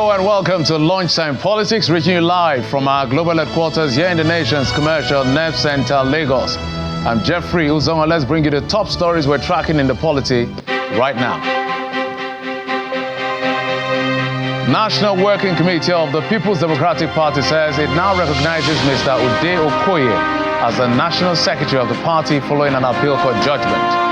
Hello and welcome to Lunchtime Politics, reaching you live from our global headquarters here in the nation's commercial nerve center, Lagos. I'm Jeffrey Uzoma. Let's bring you the top stories we're tracking in the polity right now. National Working Committee of the People's Democratic Party says it now recognizes Mr. Ude Okoye as the National Secretary of the party following an appeal court judgment.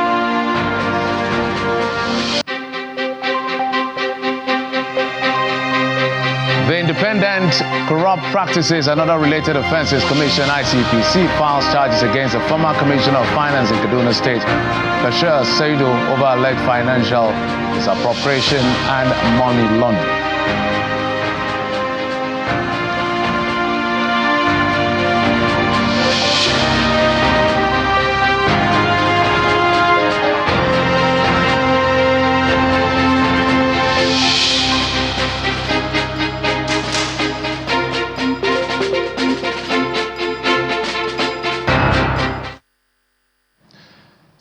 The Independent Corrupt Practices and Other Related Offences Commission, ICPC, files charges against the former Commissioner of Finance in Kaduna State, Bashir Saidu, over alleged financial misappropriation and money laundering.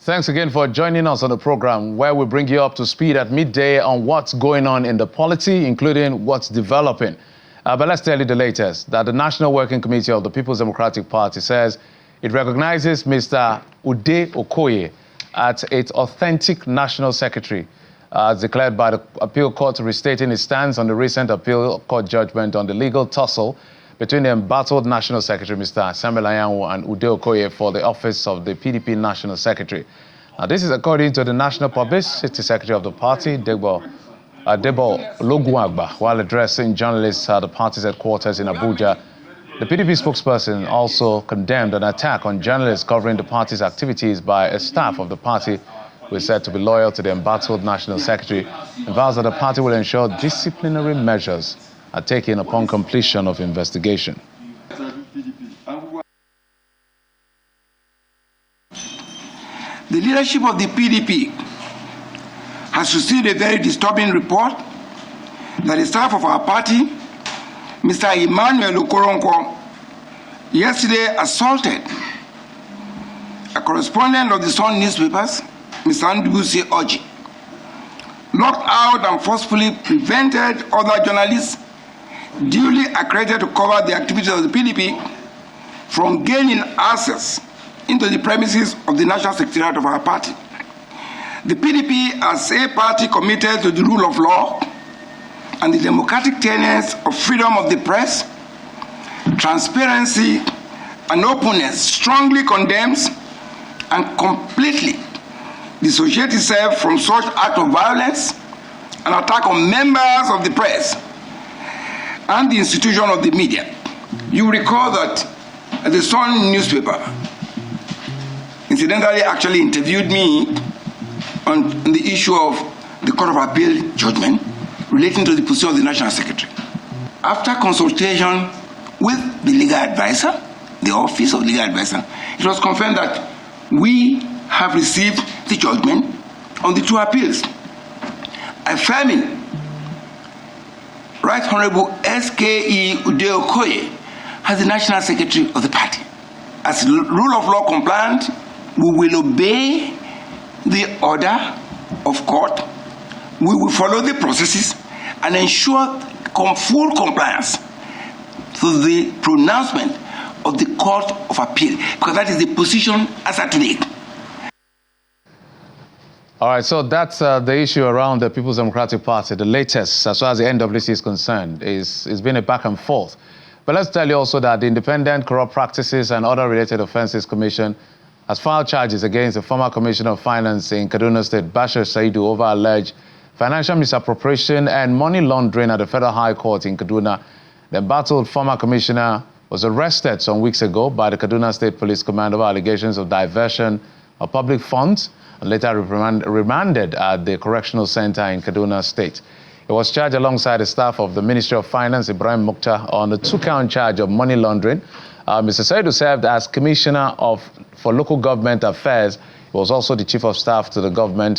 Thanks again for joining us on the program, where we bring you up to speed at midday on what's going on in the polity, including what's developing. But let's tell you the latest, that the National Working Committee of the People's Democratic Party says it recognizes Mr. Ude Okoye as its authentic National Secretary, as declared by the appeal court, restating its stance on the recent appeal court judgment on the legal tussle between the embattled National Secretary, Mr. Samuel Anyanwu, and Ude Okoye for the office of the PDP National Secretary. Now, this is according to the National Publicity Secretary of the party, Debo Loguagba, while addressing journalists at the party's headquarters in Abuja. The PDP spokesperson also condemned an attack on journalists covering the party's activities by a staff of the party who is said to be loyal to the embattled National Secretary, and vows that the party will ensure disciplinary measures are taken upon completion of investigation. The leadership of the PDP has received a very disturbing report that the staff of our party, Mr. Emmanuel Okoronko, yesterday assaulted a correspondent of the Sun newspapers, Mr. Ndubuisi Oji, locked out and forcefully prevented other journalists duly accredited to cover the activities of the PDP from gaining access into the premises of the National Secretariat of our party. The PDP, as a party committed to the rule of law and the democratic tenets of freedom of the press, transparency, and openness, strongly condemns and completely dissociates itself from such act of violence and attack on members of the press and the institution of the media. You recall that the Sun newspaper incidentally actually interviewed me on the issue of the Court of Appeal judgment relating to the position of the National Secretary. After consultation with the legal advisor, the Office of Legal Advisor, it was confirmed that we have received the judgment on the two appeals, affirming Right Honorable S.K.E. Ude Okoye as the National Secretary of the party. As rule of law compliant, we will obey the order of court, we will follow the processes and ensure full compliance to the pronouncement of the Court of Appeal, because that is the position as at today. All right, so that's the issue around the People's Democratic Party. The latest, as far as the NWC is concerned, is been a back and forth. But let's tell you also that the Independent Corrupt Practices and Other Related Offences Commission has filed charges against the former Commissioner of Finance in Kaduna State, Bashir Saidu, over alleged financial misappropriation and money laundering at the Federal High Court in Kaduna. The embattled former commissioner was arrested some weeks ago by the Kaduna State Police Command over allegations of diversion of public funds, and later remanded at the Correctional Center in Kaduna State. He was charged alongside the staff of the Ministry of Finance, Ibrahim Mukhtar, on the two-count charge of money laundering. Mr. Saidu served as Commissioner for Local Government Affairs. He was also the Chief of Staff to the Governor,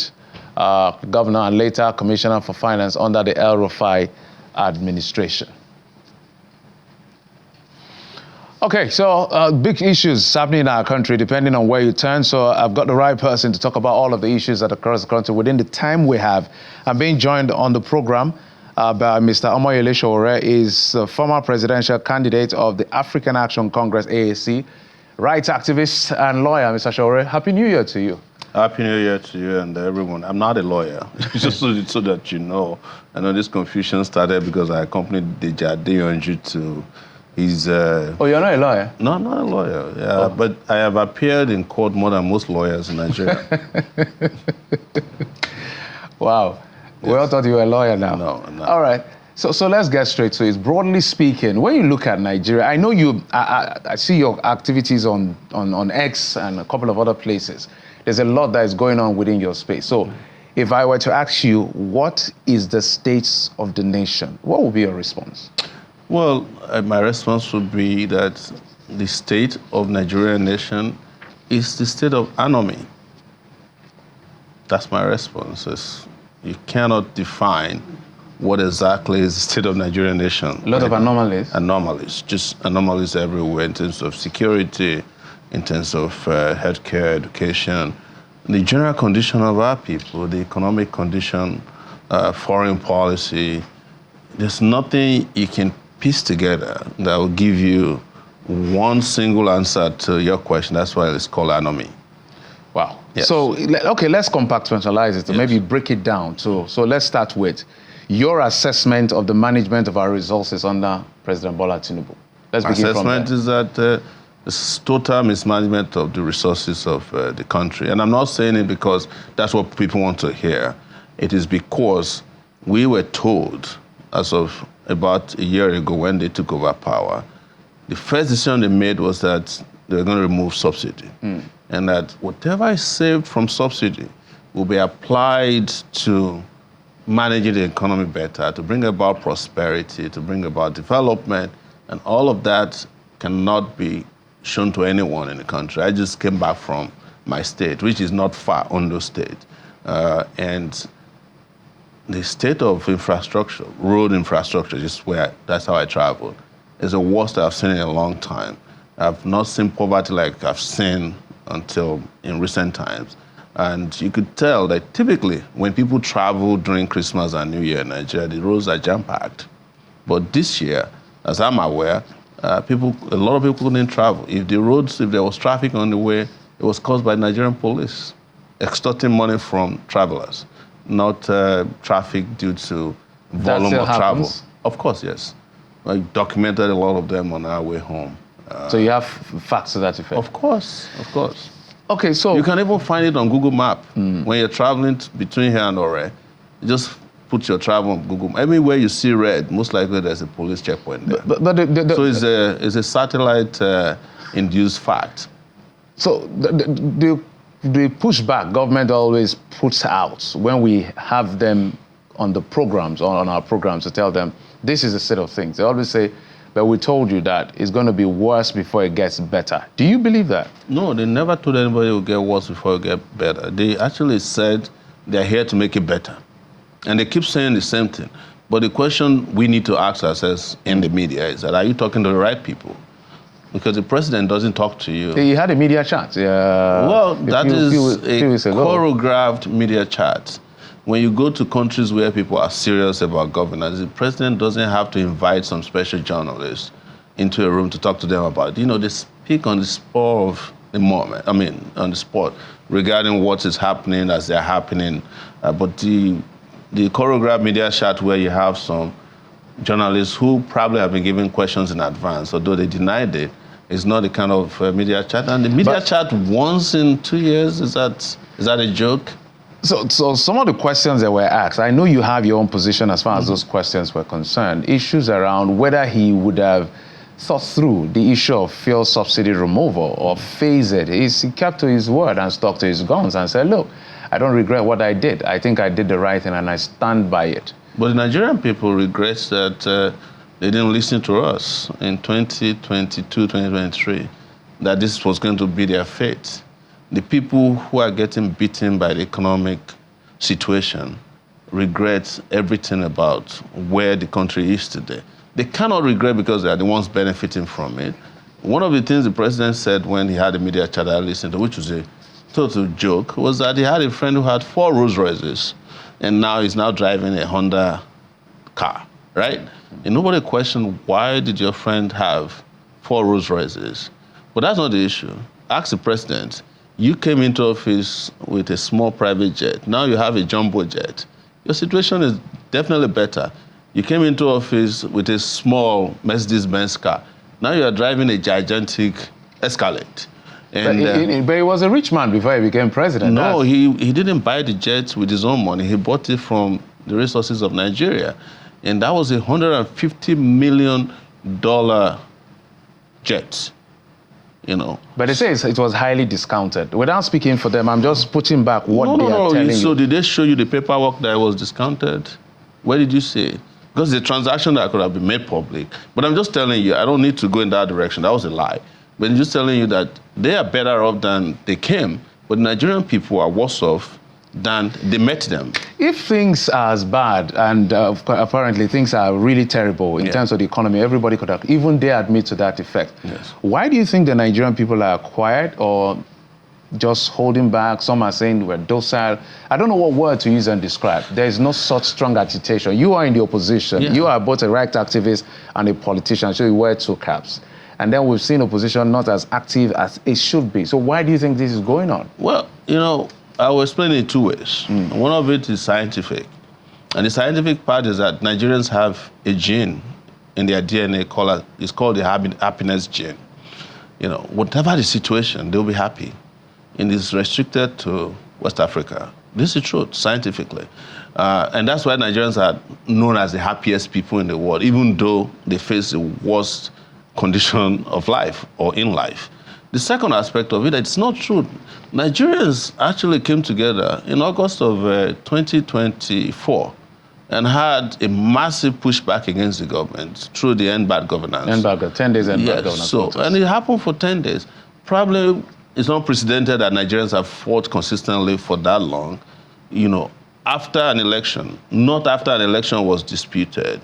and later Commissioner for Finance under the El Rufai administration. Okay, so big issues happening in our country, depending on where you turn. So I've got the right person to talk about all of the issues that occur across the country within the time we have. I'm being joined on the program by Mr. Sowore is a former presidential candidate of the African Action Congress, AAC, rights activist and lawyer. Mr. Sowore, Happy New Year to you. Happy New Year to you and everyone. I'm not a lawyer, just so that you know. I know this confusion started because I accompanied Deja Deyonju to his... Oh, you're not a lawyer? No, I'm not a lawyer, yeah, but I have appeared in court more than most lawyers in Nigeria. Wow. Yes. We all thought you were a lawyer now. No, I'm not. All right. So let's get straight to it. Broadly speaking, when you look at Nigeria, I know I see your activities on X and a couple of other places. There's a lot that is going on within your space. So if I were to ask you, what is the state of the nation? What would be your response? Well, my response would be that the state of Nigerian nation is the state of anomy. That's my response. You cannot define what exactly is the state of Nigerian nation. A lot of anomalies. Anomalies, just anomalies everywhere in terms of security, in terms of healthcare, education, the general condition of our people, the economic condition, foreign policy. There's nothing you can piece together that will give you one single answer to your question. That's why it's called anomy. Wow. Yes. So, okay, let's compartmentalize it, maybe break it down. So let's start with your assessment of the management of our resources under President Bola Tinubu. Let's begin from there. Assessment is that it's total mismanagement of the resources of the country. And I'm not saying it because that's what people want to hear. It is because we were told, as of about a year ago when they took over power, the first decision they made was that they were going to remove subsidy. And that whatever is saved from subsidy will be applied to managing the economy better, to bring about prosperity, to bring about development, and all of that cannot be shown to anyone in the country. I just came back from my state, which is not far, Ondo State, and the state of infrastructure, road infrastructure, that's how I traveled, is the worst I've seen in a long time. I've not seen poverty like I've seen until in recent times. And you could tell that typically when people travel during Christmas and New Year in Nigeria, the roads are jam-packed. But this year, as I'm aware, a lot of people couldn't travel. If there was traffic on the way, it was caused by Nigerian police extorting money from travelers, not traffic due to volume of travel. Of course, yes. I documented a lot of them on our way home. So you have facts to that effect? Of course. Okay, so... You can even find it on Google Map. When you're traveling between here and Sowore, just put your travel on Google Map. Everywhere you see red, most likely there's a police checkpoint there. So it's a satellite-induced fact. So the pushback government always puts out when we have them on the programs, on our programs, to tell them, this is the state of things. They always say, but we told you that it's going to be worse before it gets better. Do you believe that? No, they never told anybody it will get worse before it gets better. They actually said they're here to make it better. And they keep saying the same thing. But the question we need to ask ourselves in the media is that, are you talking to the right people? Because the president doesn't talk to you. He had a media chat. Well, that is a choreographed media chat. When you go to countries where people are serious about governance, the president doesn't have to invite some special journalists into a room to talk to them about it. They speak on the spur of the moment, on the spot, regarding what is happening as they're happening. But the choreographed media chat where you have some journalists who probably have been given questions in advance, although they denied it, is not the kind of media chat. And the media chat once in 2 years, is that a joke? So some of the questions that were asked, I know you have your own position as far as those questions were concerned, issues around whether he would have thought through the issue of fuel subsidy removal or phase it. He kept to his word and stuck to his guns and said, look, I don't regret what I did. I think I did the right thing and I stand by it. But the Nigerian people regret that they didn't listen to us in 2022, 2023, that this was going to be their fate. The people who are getting beaten by the economic situation regret everything about where the country is today. They cannot regret because they are the ones benefiting from it. One of the things the president said when he had a media chat I listened to, which was a total joke, was that he had a friend who had 4 Rolls Royces, and now he's now driving a Honda car, right? And nobody questioned, why did your friend have 4 Rolls Royces? But that's not the issue. Ask the president. You came into office with a small private jet. Now you have a jumbo jet. Your situation is definitely better. You came into office with a small Mercedes-Benz car. Now you are driving a gigantic Escalade. And, but he was a rich man before he became president. No, he didn't buy the jet with his own money. He bought it from the resources of Nigeria. And that was a $150 million jet. You know. But they say it was highly discounted. Without speaking for them, I'm just putting back what they are telling you. So did they show you the paperwork that was discounted? Where did you see it? Because it's a transaction that could have been made public. But I'm just telling you, I don't need to go in that direction. That was a lie. But I'm just telling you that they are better off than they came. But Nigerian people are worse off than they met them. If things are as bad, and apparently things are really terrible in terms of the economy, everybody could have, even they admit to that effect. Yes. Why do you think the Nigerian people are quiet or just holding back? Some are saying we're docile. I don't know what word to use and describe. There is no such strong agitation. You are in the opposition. Yeah. You are both a right activist and a politician, so you wear 2 caps. And then we've seen opposition not as active as it should be. So why do you think this is going on? Well, you know, I will explain it 2 ways. One of it is scientific. And the scientific part is that Nigerians have a gene in their DNA it's called the happiness gene. You know, whatever the situation, they'll be happy. And it's restricted to West Africa. This is truth, scientifically. And that's why Nigerians are known as the happiest people in the world, even though they face the worst condition of life or in life. The second aspect of it, it's not true. Nigerians actually came together in August of 2024 and had a massive pushback against the government through the End Bad Governance. 10 days End Bad Governance. So, and it happened for 10 days. Probably it's not precedented that Nigerians have fought consistently for that long, you know, after an election, not after an election was disputed,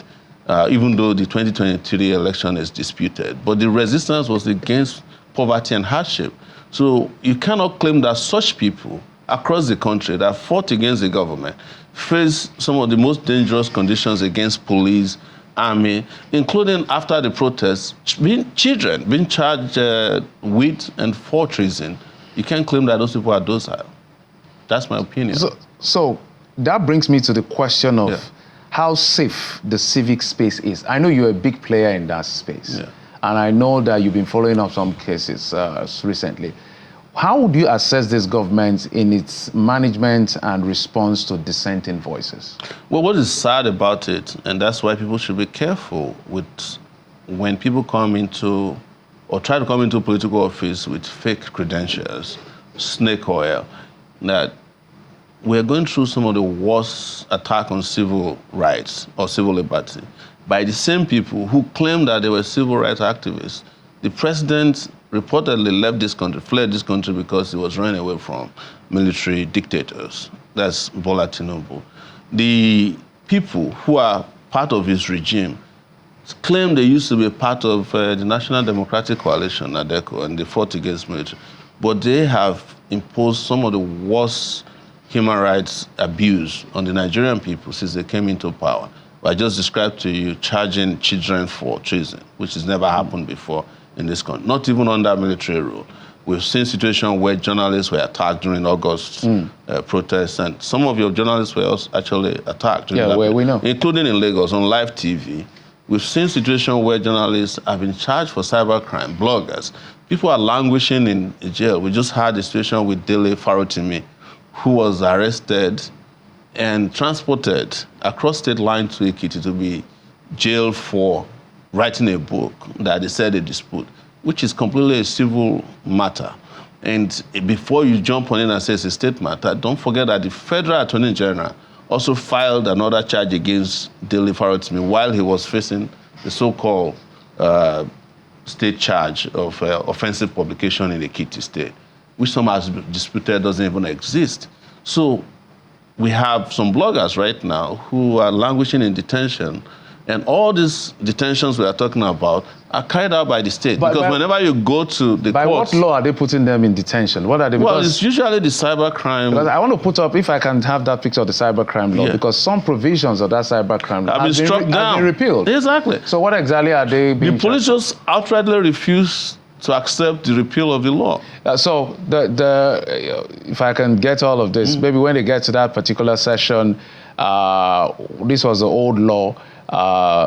even though the 2023 election is disputed. But the resistance was against poverty and hardship. So you cannot claim that such people across the country that fought against the government face some of the most dangerous conditions against police, army, including after the protests, children being charged with and for treason. You can't claim that those people are docile. That's my opinion. So that brings me to the question of how safe the civic space is. I know you're a big player in that space. Yeah. And I know that you've been following up some cases recently. How do you assess this government in its management and response to dissenting voices? Well, what is sad about it, and that's why people should be careful with when people come into or try to come into political office with fake credentials, snake oil, that we're going through some of the worst attack on civil rights or civil liberty by the same people who claim that they were civil rights activists. The president reportedly left this country, fled this country because he was running away from military dictators. That's Bola Tinubu. The people who are part of his regime claim they used to be part of the National Democratic Coalition, NADECO, and they fought against military. But they have imposed some of the worst human rights abuse on the Nigerian people since they came into power. I just described to you charging children for treason, which has never happened before in this country, not even under military rule. We've seen situations where journalists were attacked during August protests, and some of your journalists were also actually attacked. Yeah, well, we know. Including in Lagos on live TV. We've seen situations where journalists have been charged for cybercrime, bloggers. People are languishing in jail. We just had a situation with Dele Farotimi, who was arrested and transported across state line to Ekiti to be jailed for writing a book that they said a dispute, which is completely a civil matter. And before you jump on it and say it's a state matter, don't forget that the Federal Attorney General also filed another charge against Dele Farotimi while he was facing the so-called state charge of offensive publication in Ekiti State, which some has disputed doesn't even exist. So we have some bloggers right now who are languishing in detention And all these detentions we are talking about are carried out by the state. Because whenever you go to the by courts... By what law are they putting them in detention? What are they... Well, it's usually the cybercrime... Because I want to put up, if I can have that picture of the cybercrime law, because some provisions of that cybercrime law have been repealed. Exactly. So what exactly are they being... The police just outrightly refuse to accept the repeal of the law. So if I can get all of this, maybe when they get to that particular session, this was the old law.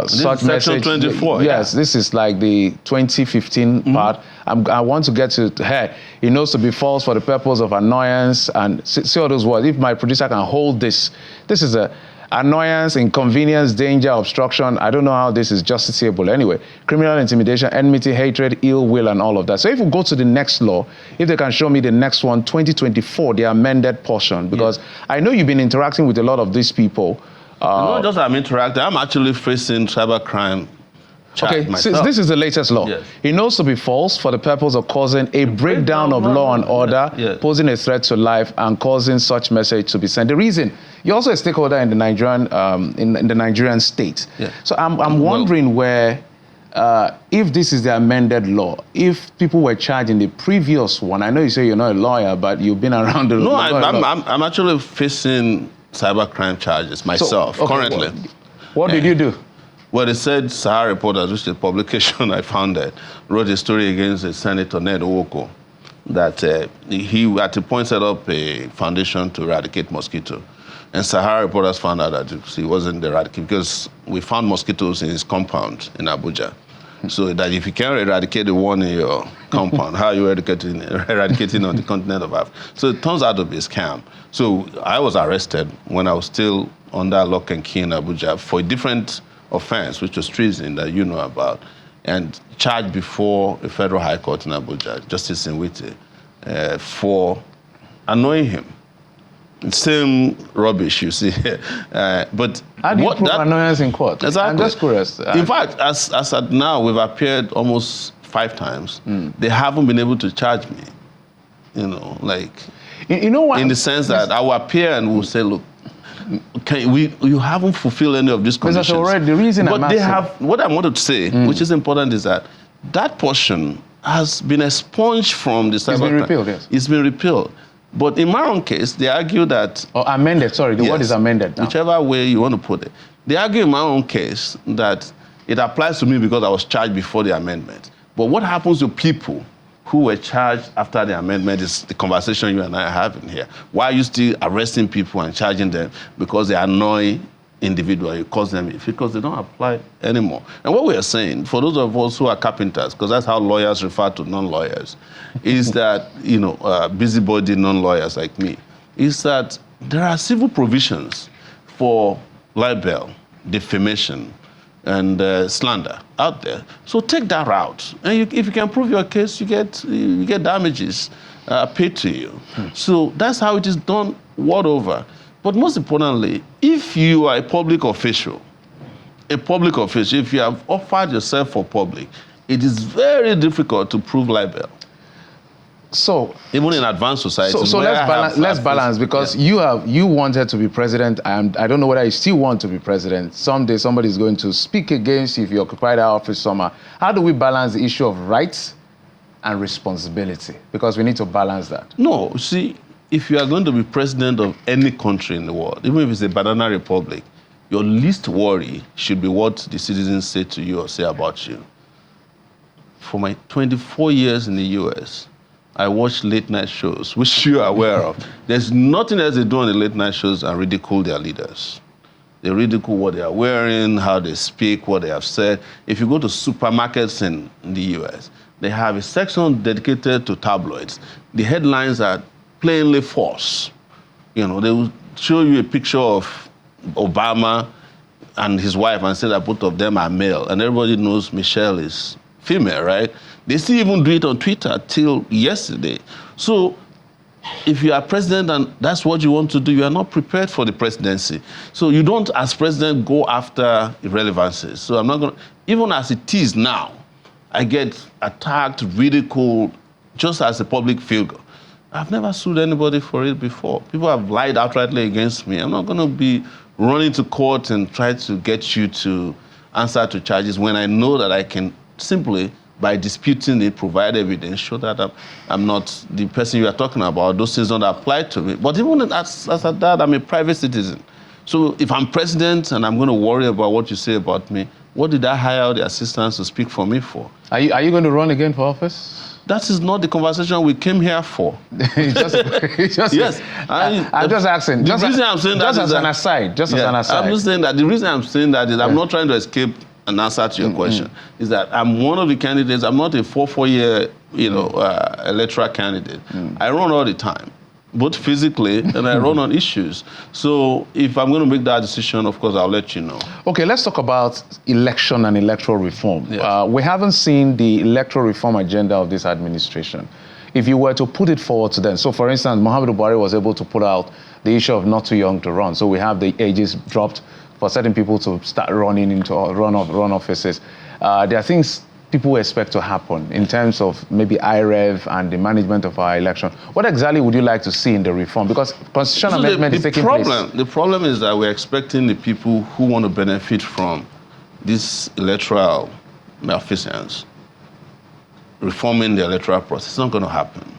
Such Section 24. Yes, this is like the 2015 part. I want to get to hey, it knows to be false for the purpose of annoyance and see all those words. If my producer can hold this is a annoyance, inconvenience, danger, obstruction. I don't know how this is justiciable anyway. Criminal intimidation, enmity, hatred, ill will, and all of that. So if we go to the next law, if they can show me the next one, 2024, the amended portion, because I know you've been interacting with a lot of these people. Not just I'm interacting, I'm actually facing cybercrime charge myself. So this is the latest law. Yes. It knows to be false for the purpose of causing a breakdown of law and order, posing a threat to life, and causing such message to be sent. The reason, you're also a stakeholder in the Nigerian in the Nigerian state. Yeah. So I'm wondering where, if this is the amended law, if people were charged in the previous one, I know you say you're not a lawyer, but you've been around the law. No, I'm actually facing cybercrime charges myself currently. What did you do? Well, they said Sowore Reporters, which is a publication I founded, wrote a story against Senator Ned Owoko that he at a point set up a foundation to eradicate mosquito. And Sowore Reporters found out that he wasn't eradicated because we found mosquitoes in his compound in Abuja. So that if you can't eradicate the one in your compound, how are you eradicating on the continent of Africa? So it turns out to be a scam. So I was arrested when I was still under lock and key in Abuja for a different offense, which was treason that you know about, and charged before a federal high court in Abuja, Justice Nwite, for annoying him. Same rubbish, you see. But how do you prove annoyance in court? Exactly. I'm just curious. In fact, as at now, we've appeared almost 5 times. They haven't been able to charge me. You know, like, you know what? In the sense that I will appear and will say, look, you haven't fulfilled any of these conditions. Mr. Sowore, the reason but they have, what I wanted to say, which is important, is that that portion has been expunged from the cyber. It's been repealed, yes. It's been repealed. But in my own case, they argue that... Or amended, sorry, the word is amended now. Whichever way you want to put it. They argue in my own case that it applies to me because I was charged before the amendment. But what happens to people who were charged after the amendment is the conversation you and I are having here. Why are you still arresting people and charging them because they annoy individuals? You cause them because they don't apply anymore. And what we are saying, for those of us who are carpenters, because that's how lawyers refer to non-lawyers, is that, you know, busybody non-lawyers like me, is that there are civil provisions for libel, defamation, and slander out there. So take that route. And if you can prove your case, you get damages paid to you. So that's how it is done world over. But most importantly, if you are a public official, if you have offered yourself for public, it is very difficult to prove libel. So even in advanced society. So let's balance because you wanted to be president, and I don't know whether you still want to be president. Someday somebody is going to speak against you if you occupy that office somehow. How do we balance the issue of rights and responsibility? Because we need to balance that. No, see, if you are going to be president of any country in the world, even if it's a banana republic, your least worry should be what the citizens say to you or say about you. For my 24 years in the US, I watch late night shows, which you are aware of. There's nothing else they do on the late night shows and ridicule their leaders. They ridicule what they are wearing, how they speak, what they have said. If you go to supermarkets in the US, they have a section dedicated to tabloids. The headlines are plainly false. You know, they will show you a picture of Obama and his wife and say that both of them are male, and everybody knows Michelle is female, right? They still even do it on Twitter till yesterday. So if you are president and that's what you want to do, you are not prepared for the presidency. So you don't, as president, go after irrelevancies. So I'm not going to, even as it is now, I get attacked, ridiculed, just as a public figure. I've never sued anybody for it before. People have lied outrightly against me. I'm not going to be running to court and try to get you to answer to charges when I know that I can simply, by disputing it, provide evidence, show that I'm not the person you are talking about. Those things don't apply to me. But even as at that, I'm a private citizen. So if I'm president and I'm going to worry about what you say about me, what did I hire the assistants to speak for me for? Are you going to run again for office? That is not the conversation we came here for. Yes. I'm just asking. The reason I'm saying that just as an aside. Just as an aside. I'm just saying that the reason I'm saying that is I'm not trying to escape an answer to your question. Is that I'm one of the candidates. I'm not a 4-year, electoral candidate. I run all the time, both physically and I run on issues. So if I'm going to make that decision, of course, I'll let you know. Okay, let's talk about election and electoral reform. Yes. We haven't seen the electoral reform agenda of this administration. If you were to put it forward to them, so for instance, Muhammadu Buhari was able to put out the issue of not too young to run. So we have the ages dropped for certain people to start running into run offices. There are things people expect to happen in terms of maybe IREV and the management of our election. What exactly would you like to see in the reform? Because constitutional amendment is taking place. The problem is that we're expecting the people who want to benefit from this electoral malfeasance, reforming the electoral process. It's not going to happen.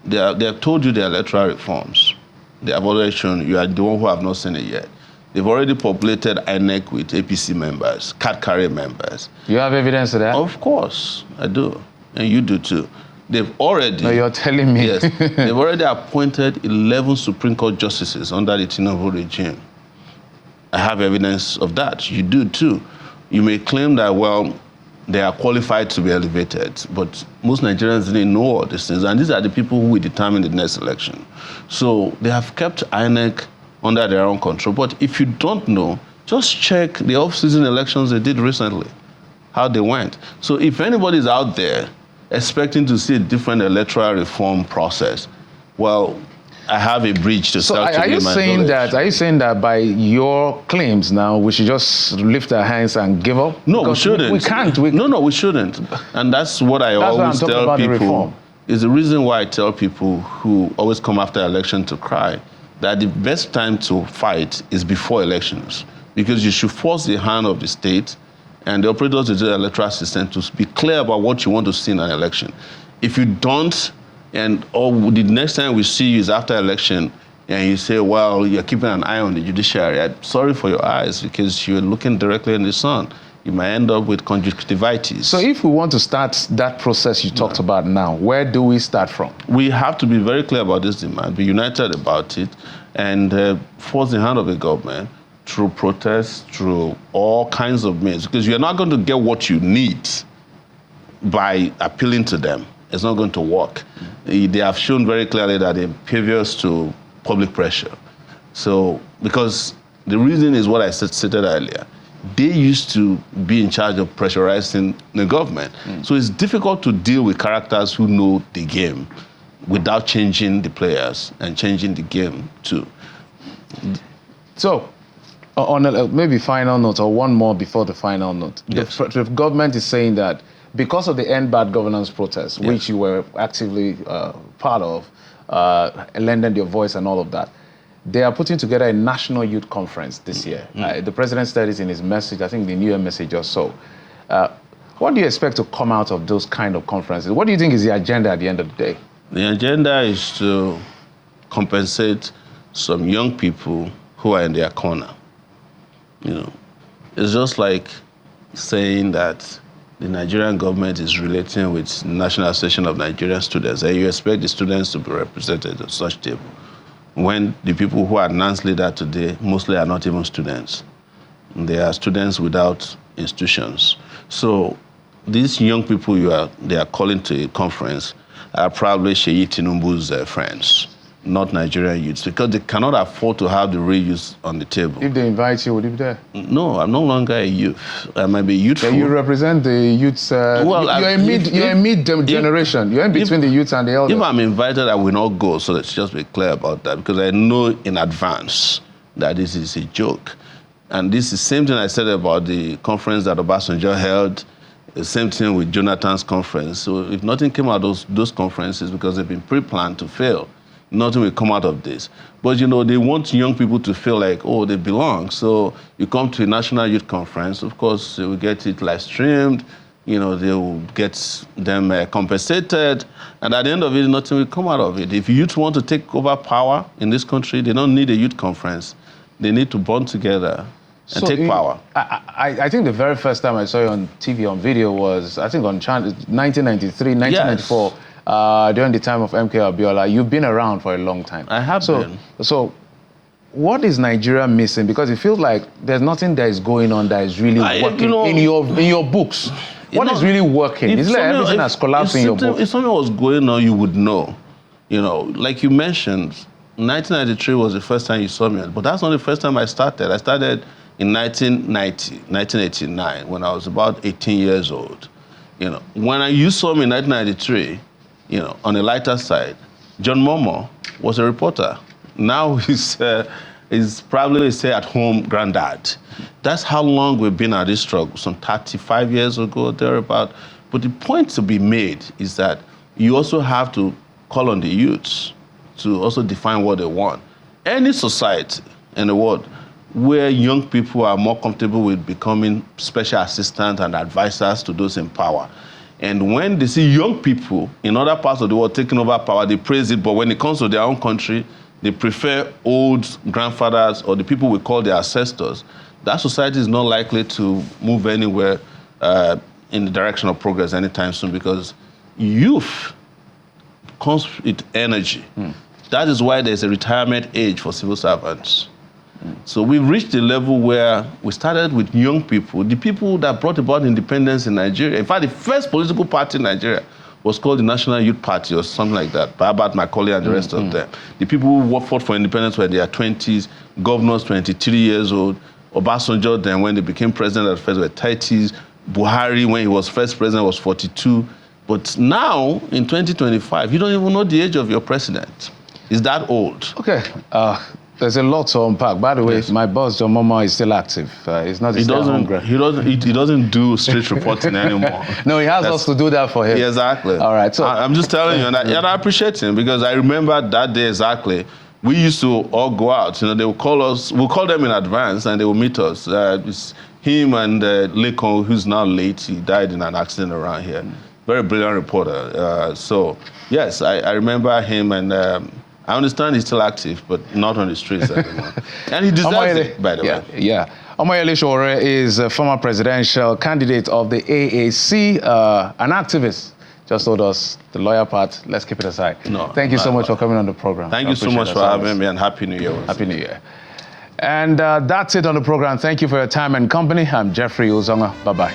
They have told you the electoral reforms. They have already shown you are the one who have not seen it yet. They've already populated INEC with APC members, card-carrying members. You have evidence of that? Of course, I do. And you do too. They've already... No, you're telling me. Yes. They've already appointed 11 Supreme Court justices under the Tinubu regime. I have evidence of that. You do too. You may claim that, well, they are qualified to be elevated, but most Nigerians didn't know all these things. And these are the people who will determine the next election. So they have kept INEC under their own control. But if you don't know, just check the off-season elections they did recently, how they went. So if anybody's out there expecting to see a different electoral reform process, well, I have a bridge to start. So are you saying that by your claims now we should just lift our hands and give up? No, because we shouldn't. We can't. No, we shouldn't. And that's what I always tell people. Is the reason why I tell people who always come after election to cry that the best time to fight is before elections, because you should force the hand of the state and the operators of the electoral system to be clear about what you want to see in an election. If you don't, and the next time we see you is after election, and you say, well, you're keeping an eye on the judiciary, I'm sorry for your eyes, because you're looking directly in the sun. You might end up with conjunctivitis. So if we want to start that process you talked about now, where do we start from? We have to be very clear about this demand, be united about it, and force the hand of the government through protests, through all kinds of means, because you're not going to get what you need by appealing to them. It's not going to work. They have shown very clearly that they're impervious to public pressure. So, because the reason is what I stated earlier. They used to be in charge of pressurizing the government. So it's difficult to deal with characters who know the game without changing the players and changing the game too. So, on a maybe final note, or one more before the final note, yes. The government is saying that because of the End Bad Governance protest, yes. which you were actively part of, lending your voice and all of that, they are putting together a national youth conference this year. The president said it in his message, I think the New Year message or so. What do you expect to come out of those kind of conferences? What do you think is the agenda at the end of the day? The agenda is to compensate some young people who are in their corner. It's just like saying that the Nigerian government is relating with the National Association of Nigerian Students, and you expect the students to be represented at such table, when the people who are NANS leader today mostly are not even students. They are students without institutions. So these young people they are calling to a conference are probably Sheyi Tinubu's friends, not Nigerian youths, because they cannot afford to have the real youths on the table. If they invite you, would you be there? No, I'm no longer a youth. I might be youthful. Yeah, you represent the youths. Well, you're a mid generation. You're in between the youths and the elders. If I'm invited, I will not go. So let's just be clear about that, because I know in advance that this is a joke. And this is the same thing I said about the conference that Obasanjo held, the same thing with Jonathan's conference. So if nothing came out of those conferences, because they've been pre-planned to fail, nothing will come out of this. But, you know, they want young people to feel like, oh, they belong. So you come to a National Youth Conference, of course, they will get it live streamed, you know, they will get them compensated, and at the end of it, nothing will come out of it. If youth want to take over power in this country, they don't need a youth conference. They need to bond together and take power. I think the very first time I saw you on TV, on video, was, I think, on 1993, 1994. Yes. During the time of MK Abiola. You've been around for a long time. I have been. So what is Nigeria missing? Because it feels like there's nothing that is going on that is really working, you know, in your books. What is really working? It's like everything has collapsed in your book. If something was going on, you would know. You know, like you mentioned, 1993 was the first time you saw me, but that's not the first time I started. I started in 1989, when I was about 18 years old. You know, when you saw me in 1993, you know, on the lighter side, John Momo was a reporter. Now he's probably a stay-at-home granddad. That's how long we've been at this struggle, some 35 years ago, thereabout. But the point to be made is that you also have to call on the youths to also define what they want. Any society in the world where young people are more comfortable with becoming special assistants and advisors to those in power, and when they see young people in other parts of the world taking over power, they praise it, but when it comes to their own country, they prefer old grandfathers or the people we call their ancestors. That society is not likely to move anywhere in the direction of progress anytime soon, because youth comes with energy. That is why there's a retirement age for civil servants. So we've reached a level where we started with young people, the people that brought about independence in Nigeria. In fact, the first political party in Nigeria was called the National Youth Party or something like that, Babat, Macaulay, and the rest of them. The people who fought for independence were in their 20s, governors 23 years old, Obasanjo then when they became president at first were 30s, Buhari when he was first president was 42. But now, in 2025, you don't even know the age of your president. He's that old. Okay. There's a lot to unpack. By the way, yes. My boss, John Momo, is still active. He's not he doesn't do street reporting anymore. No, he has us to do that for him. Yeah, exactly. All right. So I'm just telling you, and I appreciate him, because I remember that day exactly. We used to all go out. You know, they would call us. We'll call them in advance, and they will meet us. It's him and Lekon, who's now late. He died in an accident around here. Very brilliant reporter. So yes, I remember him, and I understand he's still active, but not on the streets anymore. And he deserves it, by the way. Yeah. Omoyele Sowore is a former presidential candidate of the AAC, an activist. Just told us the lawyer part. Let's keep it aside. No, thank you so much for coming on the program. Thank you so much for having me, and Happy New Year. Happy New Year. And that's it on the program. Thank you for your time and company. I'm Jeffrey Uzonga. Bye-bye.